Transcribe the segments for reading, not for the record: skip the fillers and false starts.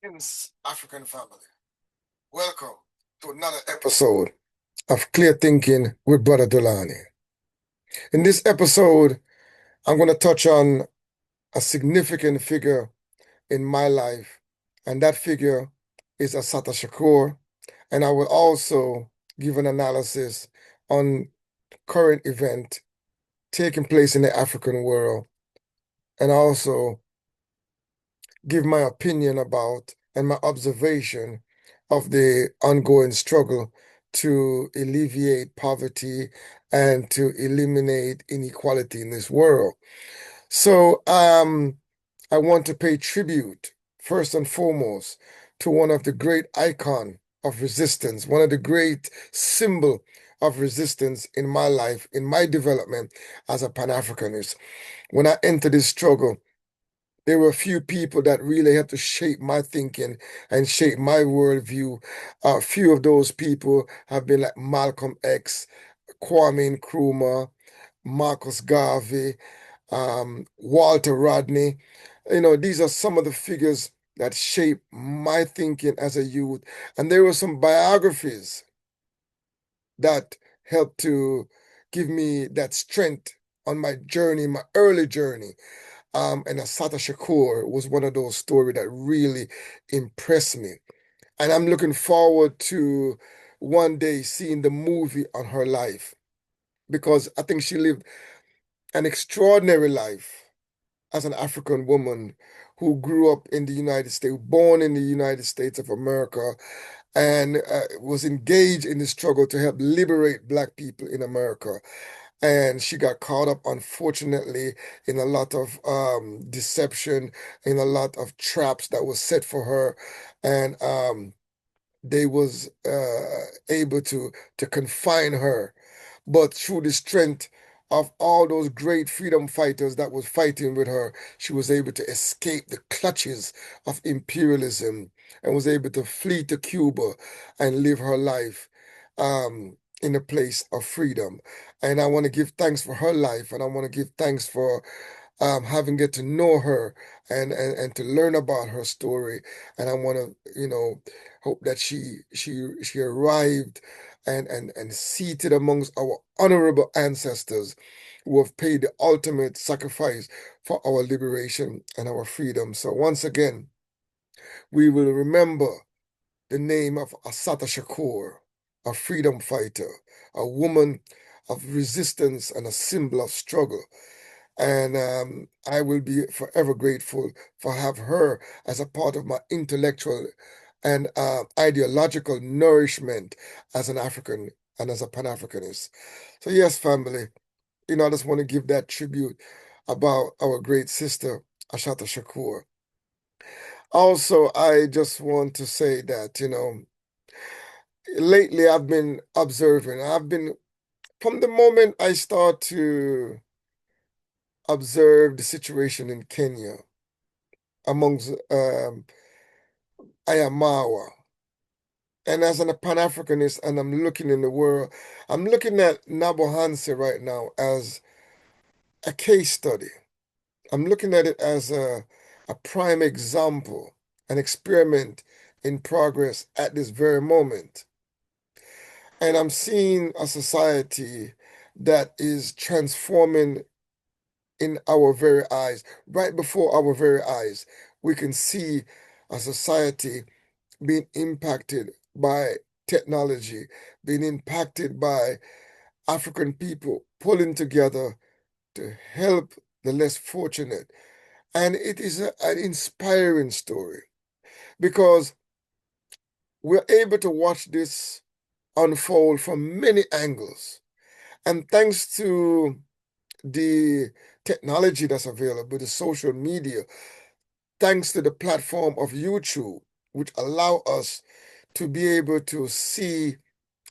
Greetings, African family. Welcome to another episode of Clear Thinking with Brother Delani. In this episode, I'm going to touch on a significant figure in my life, and that figure is Assata Shakur. And I will also give an analysis on current event taking place in the African world, and also give my opinion about and my observation of the ongoing struggle to alleviate poverty and to eliminate inequality in this world. So, I want to pay tribute first and foremost to one of the great icon of resistance, one of the great symbol of resistance in my life, in my development as a Pan-Africanist. When I entered this struggle, there were a few people that really had to shape my thinking and shape my worldview. A few of those people have been like Malcolm X, Kwame Nkrumah, Marcus Garvey, Walter Rodney. These are some of the figures that shaped my thinking as a youth. And there were some biographies that helped to give me that strength on my journey, my early journey. And Assata Shakur was one of those stories that really impressed me. And I'm looking forward to one day seeing the movie on her life because I think she lived an extraordinary life as an African woman who grew up in the United States, born in the United States of America, and was engaged in the struggle to help liberate Black people in America. And she got caught up, unfortunately, in a lot of deception, in a lot of traps that was set for her, and they was able to confine her. But through the strength of all those great freedom fighters that was fighting with her, she was able to escape the clutches of imperialism and was able to flee to Cuba and live her life in a place of freedom. And I want to give thanks for her life, and I want to give thanks for having get to know her and to learn about her story. And I want to, hope that she arrived and seated amongst our honorable ancestors who have paid the ultimate sacrifice for our liberation and our freedom. So once again, we will remember the name of Assata Shakur, a freedom fighter, a woman of resistance and a symbol of struggle. And I will be forever grateful for have her as a part of my intellectual and ideological nourishment as an African and as a Pan-Africanist. So yes, family, I just want to give that tribute about our great sister, Assata Shakur. Also, I just want to say that, lately I've been observing, from the moment I start to observe the situation in Kenya amongst Ayamawa. And as a Pan-Africanist, and I'm looking in the world, I'm looking at Nyabohanse right now as a case study. I'm looking at it as a prime example, an experiment in progress at this very moment. And I'm seeing a society that is transforming in our very eyes, right before our very eyes. We can see a society being impacted by technology, being impacted by African people pulling together to help the less fortunate. And it is an inspiring story because we're able to watch this unfold from many angles. And thanks to the technology that's available, the social media, thanks to the platform of YouTube, which allow us to be able to see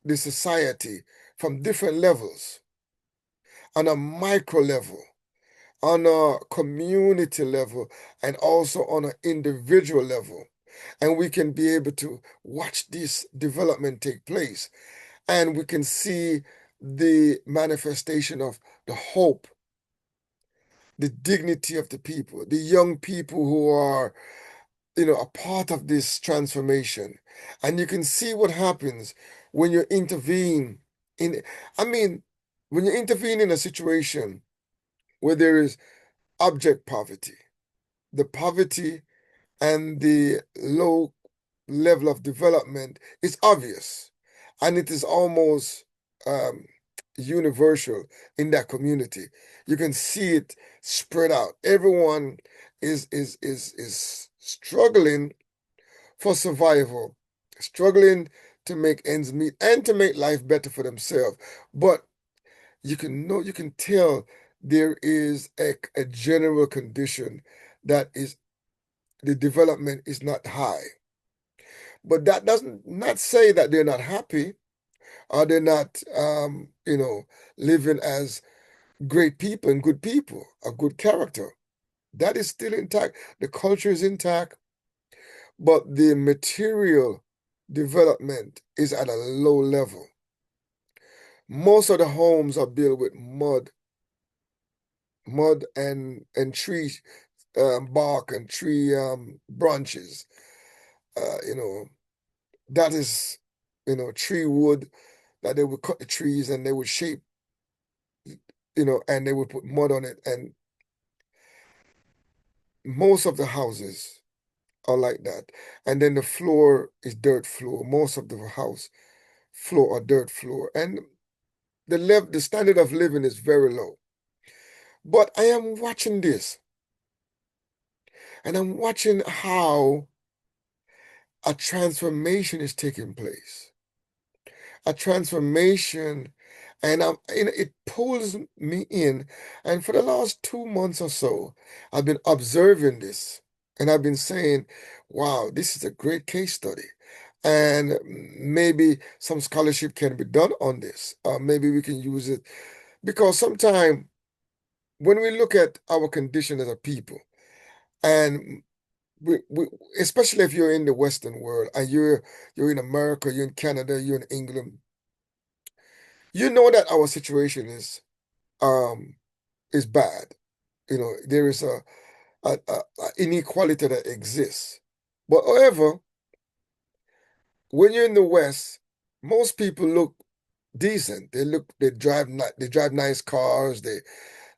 the society from different levels, on a micro level, on a community level, and also on an individual level. And we can be able to watch this development take place. And we can see the manifestation of the hope, the dignity of the people, the young people who are a part of this transformation. And you can see what happens when you intervene in, I mean, when you intervene in a situation where there is abject poverty, the poverty and the low level of development is obvious. And it is almost um, universal in that community. You can see it spread out. Everyone is struggling for survival, struggling to make ends meet and to make life better for themselves. But you can tell there is a general condition that is the development is not high. But that doesn't not say that they're not happy or they're not living as great people and good people, a good character. That is still intact. The culture is intact, but the material development is at a low level. Most of the homes are built with mud and tree bark and tree branches. You know, that is, tree wood that they would cut the trees and they would shape, and they would put mud on it. And most of the houses are like that. And then the floor is dirt floor. Most of the house floor are dirt floor. And the standard of living is very low. But I am watching this and I'm watching how a transformation is taking place. A transformation, and it pulls me in. And for the last 2 months or so, I've been observing this, and I've been saying, "Wow, this is a great case study." And maybe some scholarship can be done on this. Maybe we can use it because sometimes when we look at our condition as a people, and we, especially if you're in the Western world and you're in America, you're in Canada, you're in England, you know that our situation is bad. There is a inequality that exists. But however, when you're in the West, most people look decent. They drive nice cars. They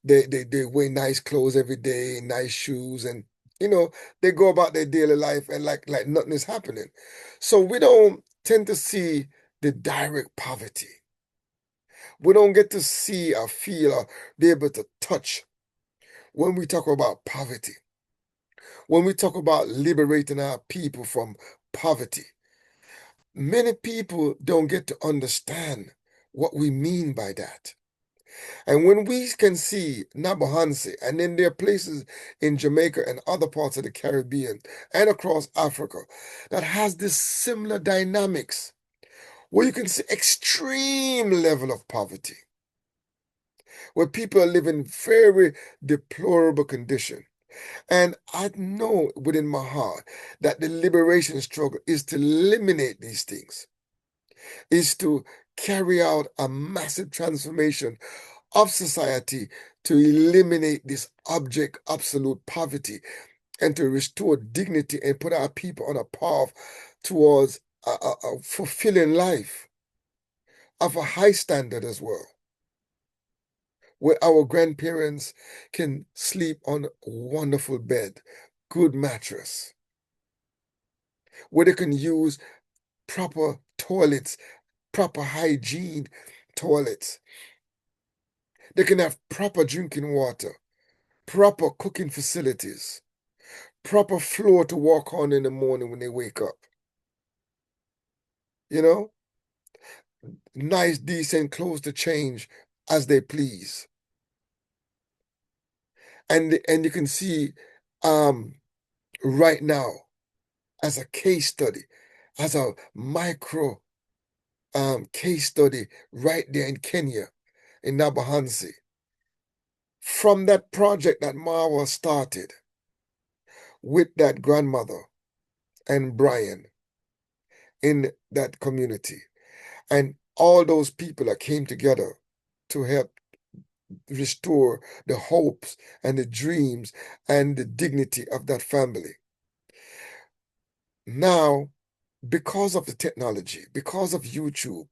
wear nice clothes every day, nice shoes, and you know they go about their daily life and like nothing is happening. So we don't tend to see the direct poverty. We don't get to see or feel or be able to touch when we talk about poverty, when we talk about liberating our people from poverty. Many people don't get to understand what we mean by that. And when we can see Nyabohanse, and then there are places in Jamaica and other parts of the Caribbean and across Africa that has this similar dynamics, where you can see extreme level of poverty, where people are living very deplorable condition. And I know within my heart that the liberation struggle is to eliminate these things, is to carry out a massive transformation of society to eliminate this abject absolute poverty and to restore dignity and put our people on a path towards a fulfilling life of a high standard as well, where our grandparents can sleep on a wonderful bed, good mattress, where they can use proper toilets, proper hygiene toilets. They can have proper drinking water, proper cooking facilities, proper floor to walk on in the morning when they wake up. You know, nice, decent clothes to change as they please. And you can see um right now as a case study, as a micro case study right there in Kenya, in Nyabohanse, from that project that Marwa started with that grandmother and Brian in that community. And all those people that came together to help restore the hopes and the dreams and the dignity of that family. Now, because of the technology, because of YouTube,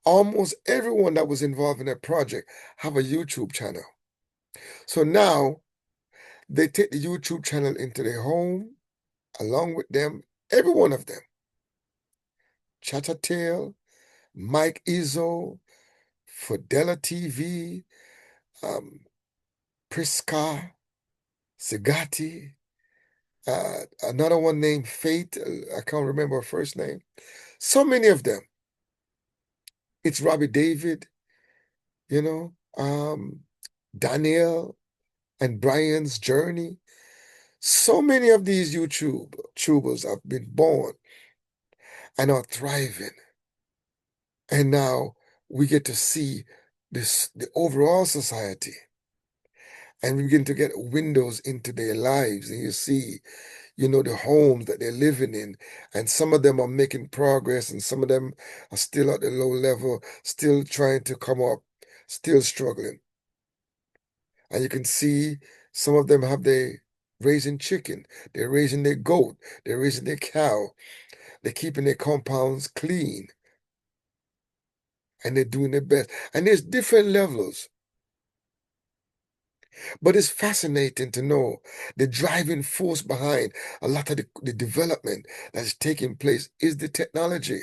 almost everyone that was involved in that project have a YouTube channel. So now they take the YouTube channel into their home, along with them, every one of them. Chattertail, Mike Izzo, Fidela TV, um, Priska, Segati, another one named Fate. I can't remember her first name. So many of them. It's Robbie David, you know, Daniel and Brian's journey. So many of these YouTubers have been born and are thriving. And now we get to see the overall society. And we begin to get windows into their lives. And you see, the homes that they're living in. And some of them are making progress, and some of them are still at the low level, still trying to come up, still struggling. And you can see some of them have they raising chicken, they're raising their goat, they're raising their cow, they're keeping their compounds clean, and they're doing their best. And there's different levels. But it's fascinating to know the driving force behind a lot of the development that's taking place is the technology,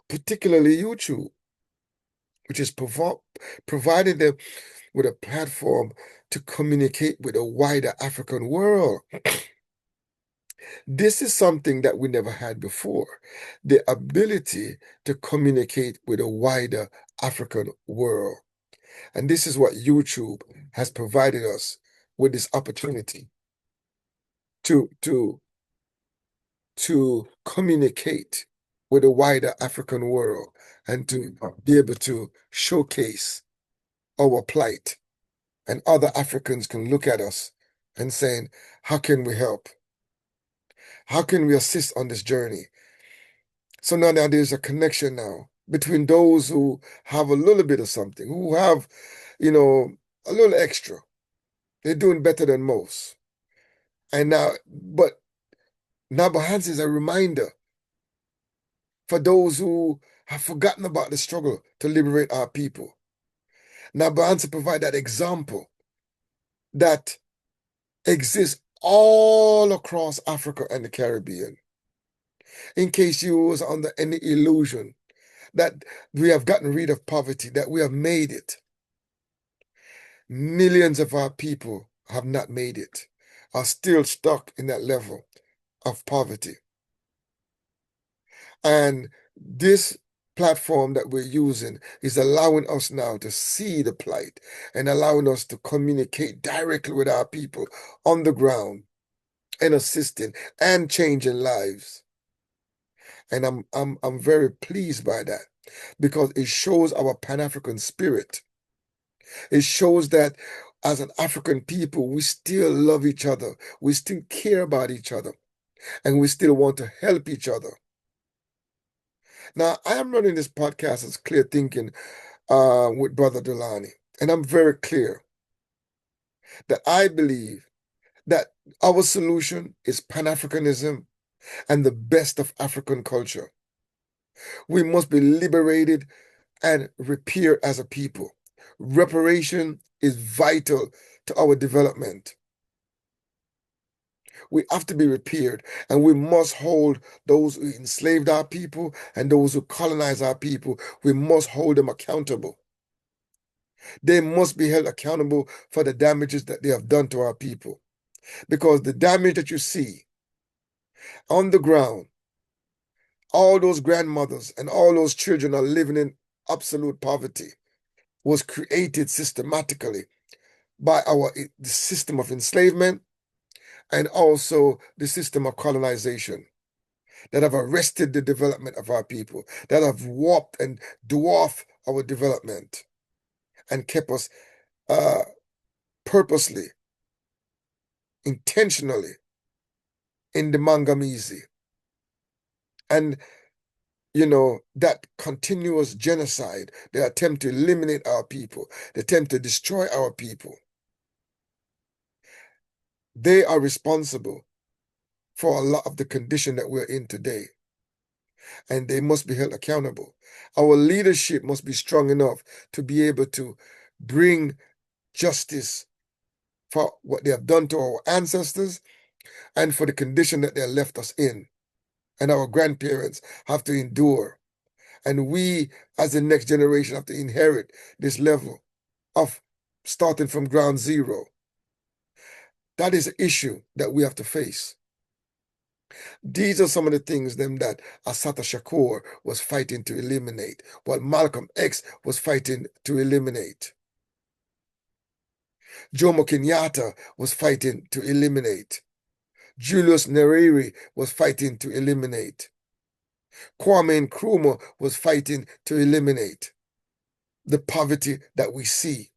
particularly YouTube, which is providing them with a platform to communicate with a wider African world. This is something that we never had before, the ability to communicate with a wider African world. And this is what YouTube has provided us with this opportunity to communicate with a wider African world and to be able to showcase our plight. And other Africans can look at us and saying, how can we help? How can we assist on this journey? So now there's a connection now between those who have a little bit of something, who have, a little extra. They're doing better than most. And now, but Nyabohanse is a reminder for those who have forgotten about the struggle to liberate our people. Nyabohanse provide that example that exists all across Africa and the Caribbean. In case you was under any illusion that we have gotten rid of poverty, that we have made it. Millions of our people have not made it, are still stuck in that level of poverty. And this platform that we're using is allowing us now to see the plight and allowing us to communicate directly with our people on the ground and assisting and changing lives. And I'm very pleased by that because it shows our Pan-African spirit. It shows that as an African people, we still love each other. We still care about each other. And we still want to help each other. Now, I am running this podcast as Clear Thinking with Brother Delani. And I'm very clear that I believe that our solution is Pan-Africanism and the best of African culture. We must be liberated and repaired as a people. Reparation is vital to our development. We have to be repaired, and we must hold those who enslaved our people and those who colonized our people, we must hold them accountable. They must be held accountable for the damages that they have done to our people. Because the damage that you see on the ground, all those grandmothers and all those children are living in absolute poverty, was created systematically by the system of enslavement and also the system of colonization that have arrested the development of our people, that have warped and dwarfed our development and kept us purposely, intentionally in the Mangamizi. And, that continuous genocide, the attempt to eliminate our people, the attempt to destroy our people, they are responsible for a lot of the condition that we're in today. And they must be held accountable. Our leadership must be strong enough to be able to bring justice for what they have done to our ancestors and for the condition that they left us in. And our grandparents have to endure. And we, as the next generation, have to inherit this level of starting from ground zero. That is an issue that we have to face. These are some of the things that Assata Shakur was fighting to eliminate, what Malcolm X was fighting to eliminate. Jomo Kenyatta was fighting to eliminate. Julius Nyerere was fighting to eliminate. Kwame Nkrumah was fighting to eliminate the poverty that we see.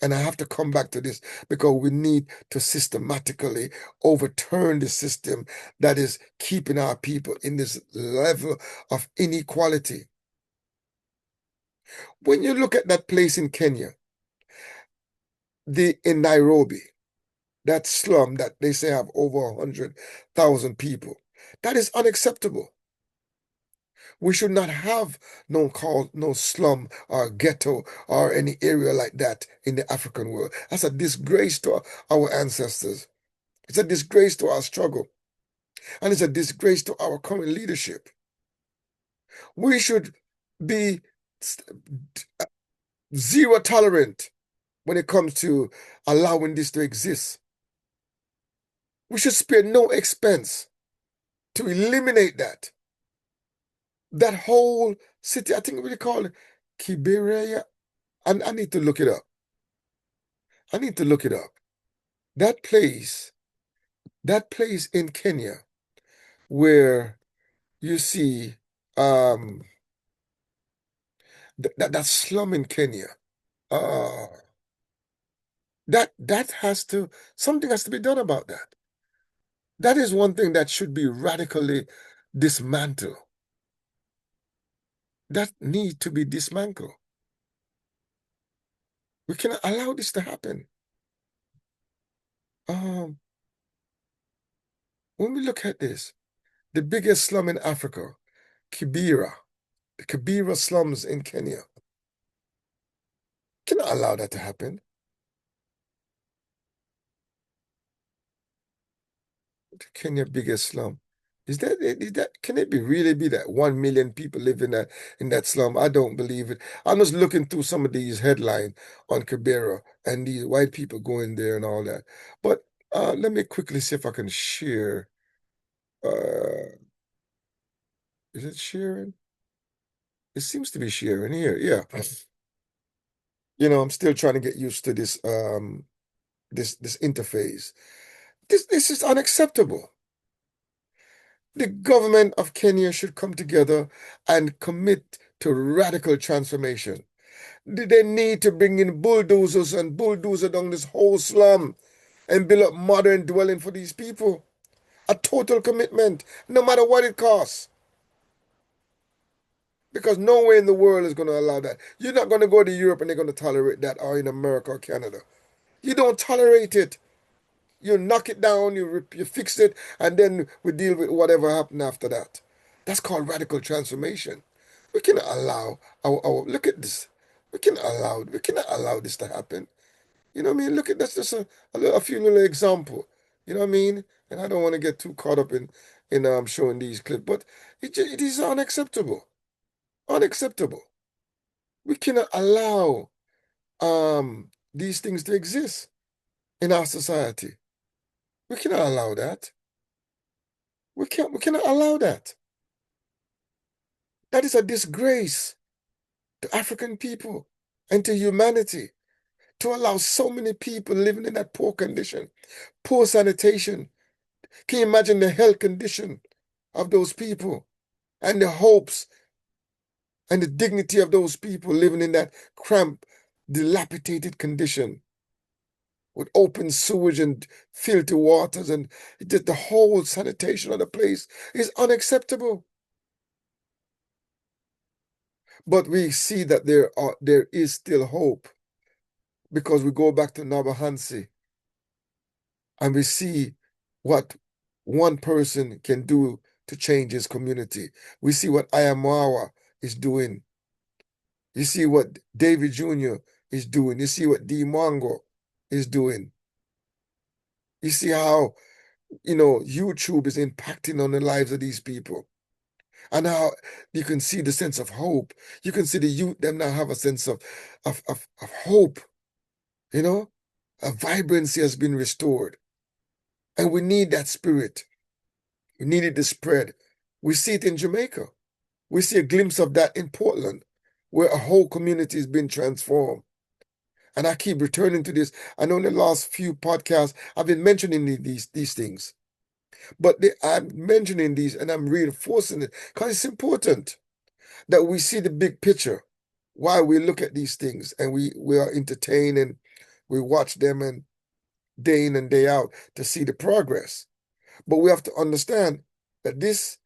And I have to come back to this because we need to systematically overturn the system that is keeping our people in this level of inequality. When you look at that place in Kenya, in Nairobi, that slum that they say have over 100,000 people, that is unacceptable. We should not have no slum or ghetto or any area like that in the African world. That's a disgrace to our ancestors. It's a disgrace to our struggle. And it's a disgrace to our current leadership. We should be zero tolerant when it comes to allowing this to exist. We should spare no expense to eliminate that. That whole city, I think we call it Kiberia. I need to look it up. I need to look it up. That place in Kenya where you see that slum in Kenya. Something has to be done about that. That is one thing that should be radically dismantled. That needs to be dismantled. We cannot allow this to happen. When we look at this, the biggest slum in Africa, Kibera, the Kibera slums in Kenya. Cannot allow that to happen. The Kenya biggest slum. Can it really be that 1 million people live in that slum? I don't believe it. I'm just looking through some of these headlines on Kibera and these white people going there and all that. But let me quickly see if I can share. Is it sharing? It seems to be sharing here. Yeah. I'm still trying to get used to this this interface. This is unacceptable. The government of Kenya should come together and commit to radical transformation. They need to bring in bulldozers and bulldozer down this whole slum and build up modern dwelling for these people. A total commitment, no matter what it costs. Because nowhere in the world is going to allow that. You're not going to go to Europe and they're going to tolerate that, or in America or Canada. You don't tolerate it. You knock it down, you fix it, and then we deal with whatever happened after that. That's called radical transformation. We cannot allow look at this. We cannot allow this to happen. You know what I mean? Look at that's just a few little example. You know what I mean? And I don't want to get too caught up in showing these clips, but it is unacceptable. Unacceptable. We cannot allow these things to exist in our society. We cannot allow that. We cannot allow that. That is a disgrace to African people and to humanity to allow so many people living in that poor condition, poor sanitation. Can you imagine the health condition of those people and the hopes and the dignity of those people living in that cramped, dilapidated condition with open sewage and filthy waters, and the whole sanitation of the place is unacceptable. But we see that there is still hope because we go back to Nyabohanse and we see what one person can do to change his community. We see what Ayamawa is doing. You see what David Jr. is doing. You see what D. Mongo is doing. You see how, YouTube is impacting on the lives of these people. And how you can see the sense of hope. You can see the youth, them now have a sense of hope, A vibrancy has been restored. And we need that spirit. We need it to spread. We see it in Jamaica. We see a glimpse of that in Portland, where a whole community has been transformed. And I keep returning to this. I know in the last few podcasts, I've been mentioning these things. But I'm mentioning these and I'm reinforcing it because it's important that we see the big picture while we look at these things and we are entertained and we watch them and day in and day out to see the progress. But we have to understand that this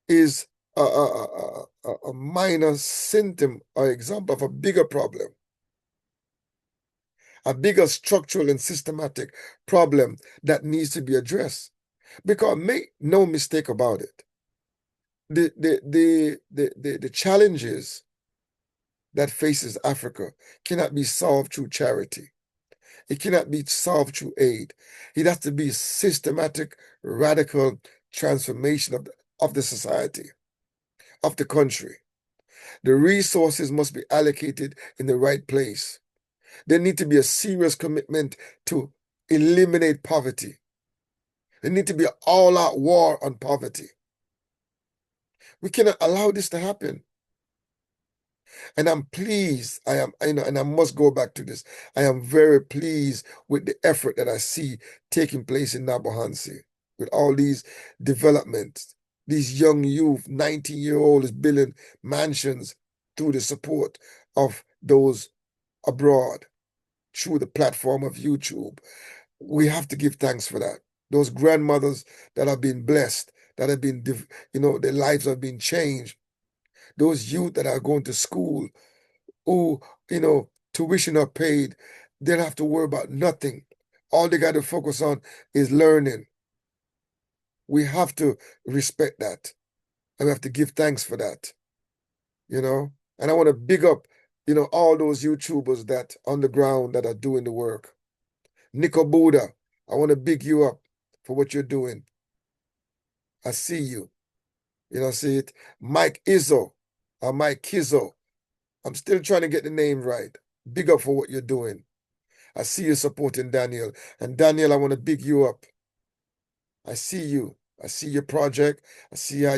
is a minor symptom or example of a bigger problem, a bigger structural and systematic problem that needs to be addressed. Because make no mistake about it, the challenges that faces Africa cannot be solved through charity. It cannot be solved through aid. It has to be systematic, radical transformation of the society, of the country. The resources must be allocated in the right place. There need to be a serious commitment to eliminate poverty. There need to be an all-out war on poverty. We cannot allow this to happen. And I'm pleased, and I must go back to this. I am very pleased with the effort that I see taking place in Nyabohanse, with all these developments, these young youth, 19-year-olds building mansions through the support of those abroad, through the platform of YouTube. We have to give thanks for that. Those grandmothers that have been blessed, that have been, their lives have been changed. Those youth that are going to school, who, tuition are paid, they don't have to worry about nothing. All they got to focus on is learning. We have to respect that. And we have to give thanks for that. And I want to big up, all those YouTubers that on the ground that are doing the work. Nico Buddha, I want to big you up for what you're doing. I see you. See it. Mike Izzo, or Mike Kizzo. I'm still trying to get the name right. Big up for what you're doing. I see you supporting Daniel. And Daniel, I want to big you up. I see you. I see your project. I see how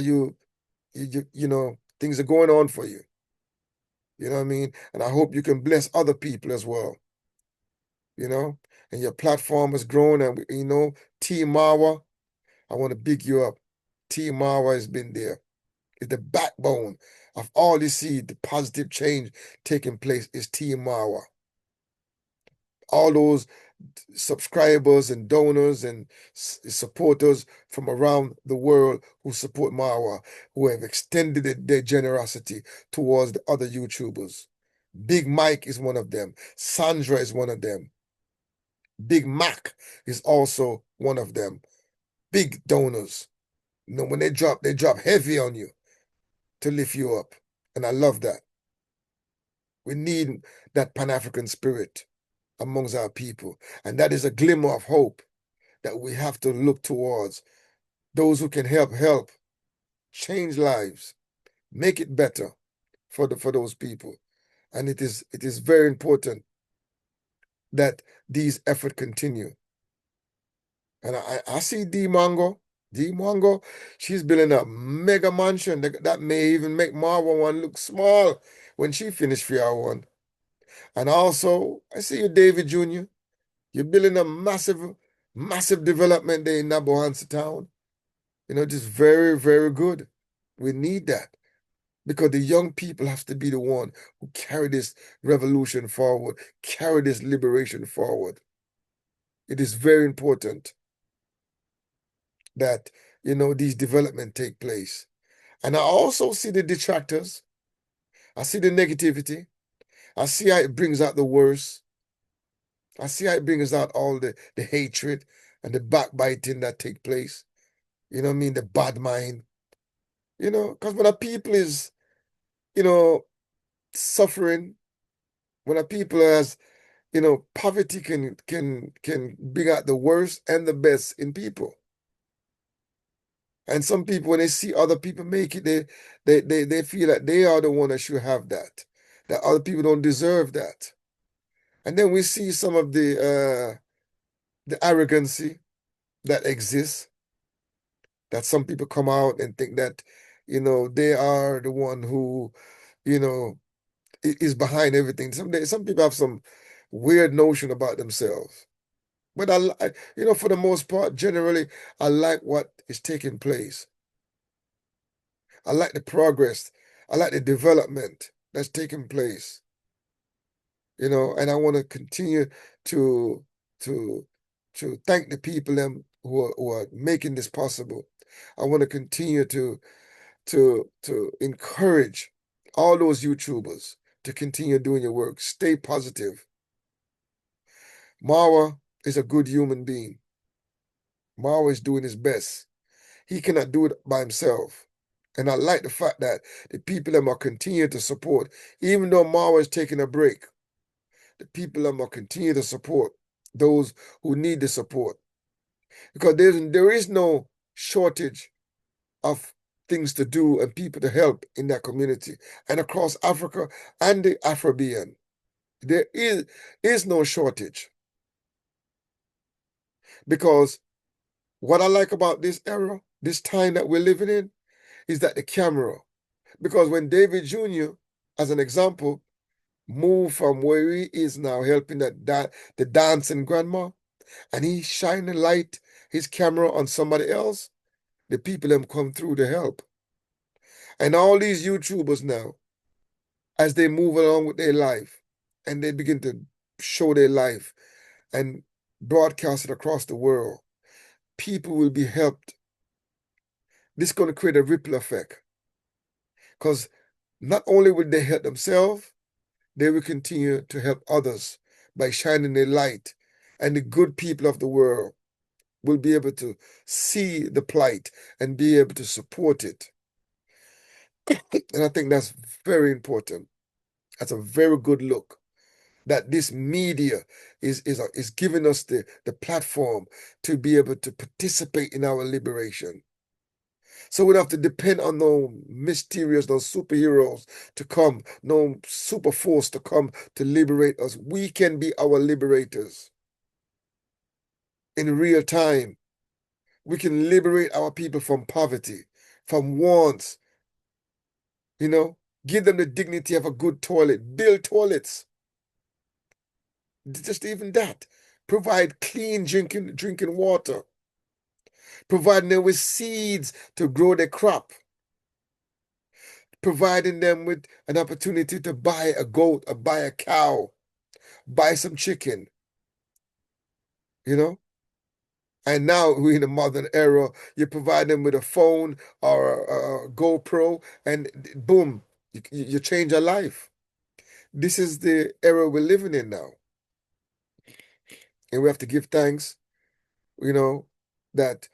things are going on for you. You know what I mean? And I hope you can bless other people as well. And your platform has grown. And, Team Mawa, I want to big you up. Team Mawa has been there. It's the backbone of all you see, the positive change taking place is Team Mawa. All those subscribers and donors and supporters from around the world who support Mawa, who have extended their generosity towards the other YouTubers. Big Mike is one of them. Sandra is one of them. Big Mac is also one of them. Big donors. When they drop heavy on you to lift you up. And I love that. We need that Pan-African spirit amongst our people. And that is a glimmer of hope that we have to look towards. Those who can help, change lives, make it better for those people. And it is very important that these efforts continue. And I see D Mongo. D Mongo, she's building a mega mansion that may even make Marwa one look small when she finished for our one. And also, I see you, David Jr. You're building a massive, massive development there in Nyabohanse town. Just very, very good. We need that because the young people have to be the one who carry this revolution forward, carry this liberation forward. It is very important that, these development take place. And I also see the detractors. I see the negativity. I see how it brings out the worst. I see how it brings out all the hatred and the backbiting that take place. You know what I mean? The bad mind. You know, because when a people is, you know, suffering, when a people has, you know, poverty can bring out the worst and the best in people. And some people, when they see other people make it, they feel that they are the one that should have that other people don't deserve that. And then we see some of the arrogancy that exists, that some people come out and think that, you know, they are the one who, you know, is behind everything. Some people have some weird notion about themselves. But you know, for the most part, generally, I like what is taking place. I like the progress. I like the development that's taking place. You know, and I want to continue to to to thank the people who are making this possible. I want to continue to encourage all those YouTubers to continue doing your work. Stay positive. Marwa is a good human being. Marwa is doing his best. He cannot do it by himself. And I like the fact that the people that are continuing to support, even though Marwa is taking a break, the people that are continue to support those who need the support. Because there is no shortage of things to do and people to help in that community and across Africa and the Afrobean. There is no shortage. Because what I like about this era, this time that we're living in, is that the camera. Because when David Jr., as an example, moved from where he is now, helping the dancing grandma, and he shine the light, his camera on somebody else, the people them come through to help. And all these YouTubers now, as they move along with their life, and they begin to show their life and broadcast it across the world, people will be helped. This is going to create a ripple effect. Because not only will they help themselves, they will continue to help others by shining their light. And the good people of the world will be able to see the plight and be able to support it. And I think that's very important. That's a very good look. That this media is giving us the platform to be able to participate in our liberation. So we don't have to depend on no mysterious, no superheroes to come, no super force to come to liberate us. We can be our liberators in real time. We can liberate our people from poverty, from wants, you know, give them the dignity of a good toilet, build toilets. Just even that. Provide clean drinking water. Providing them with seeds to grow their crop. Providing them with an opportunity to buy a goat or buy a cow, buy some chicken, you know? And now we're in the modern era. You provide them with a phone or a GoPro, and boom, you change their life. This is the era we're living in now. And we have to give thanks, you know, that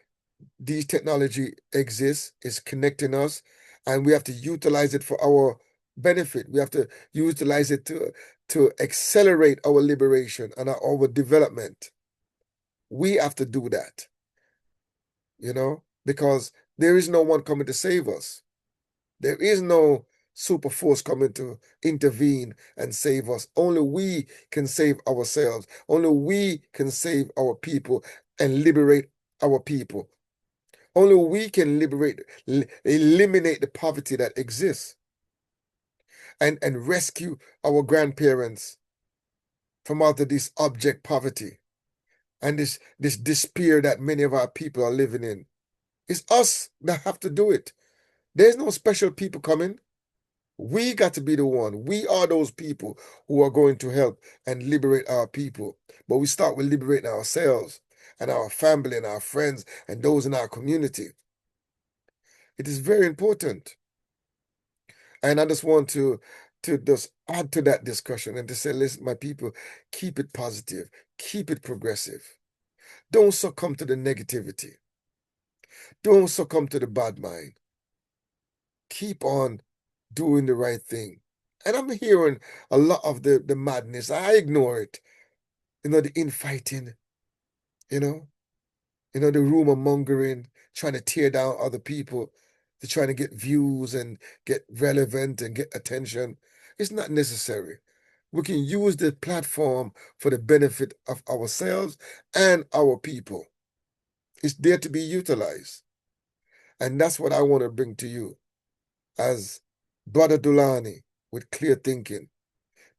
these technology exists, is connecting us, and we have to utilize it for our benefit. We have to utilize it to accelerate our liberation and our development. We have to do that, you know, because there is no one coming to save us. There is no super force coming to intervene and save us. Only we can save ourselves. Only we can save our people and liberate our people. Only we can eliminate the poverty that exists and rescue our grandparents from out of this abject poverty and this despair that many of our people are living in. It's us that have to do it. There's no special people coming. We got to be the one. We are those people who are going to help and liberate our people. But we start with liberating ourselves and our family and our friends and those in our community. It is very important. And I just want to just add to that discussion and to say, listen, my people, keep it positive, keep it progressive. Don't succumb to the negativity. Don't succumb to the bad mind. Keep on doing the right thing. And I'm hearing a lot of the madness. I ignore it. The infighting, you know, the rumor mongering, trying to tear down other people. They're trying to get views and get relevant and get attention. It's not necessary. We can use the platform for the benefit of ourselves and our people. It's there to be utilized. And that's what I want to bring to you as Brother Dulani with clear thinking.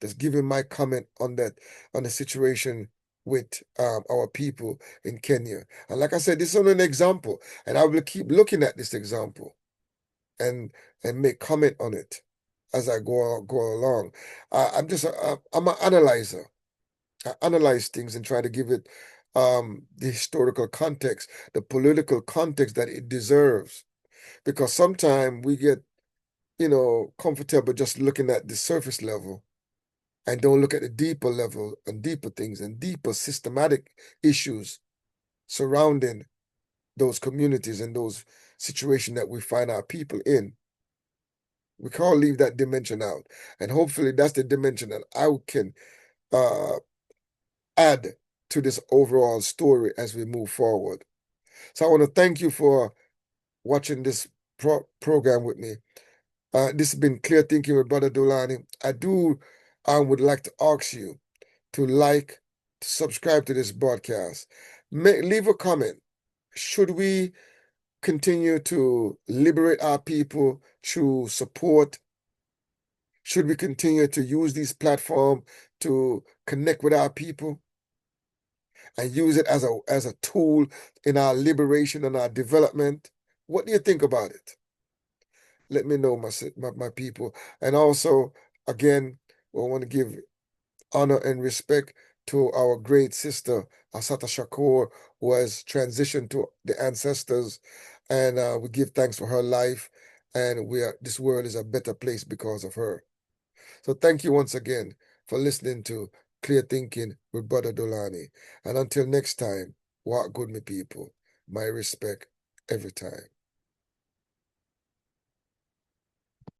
Just giving my comment on the situation with our people in Kenya. And like I said, this is only an example, and I will keep looking at this example and make comment on it as I go along. I'm an analyzer. I analyze things and try to give it the historical context, the political context that it deserves. Because sometimes we get, comfortable just looking at the surface level and don't look at the deeper level and deeper things and deeper systematic issues surrounding those communities and those situations that we find our people in. We can't leave that dimension out. And hopefully that's the dimension that I can uh, add to this overall story as we move forward. So I want to thank you for watching this program with me. This has been Clear Thinking with Brother Dulani. I would like to ask you to like, to subscribe to this broadcast. Leave a comment. Should we continue to liberate our people through support? Should we continue to use these platforms to connect with our people and use it as a tool in our liberation and our development? What do you think about it? Let me know, my people. And also, again, we want to give honor and respect to our great sister, Assata Shakur, who has transitioned to the ancestors. And we give thanks for her life. And this world is a better place because of her. So thank you once again for listening to Clear Thinking with Brother Dolani. And until next time, walk good, my people. My respect every time.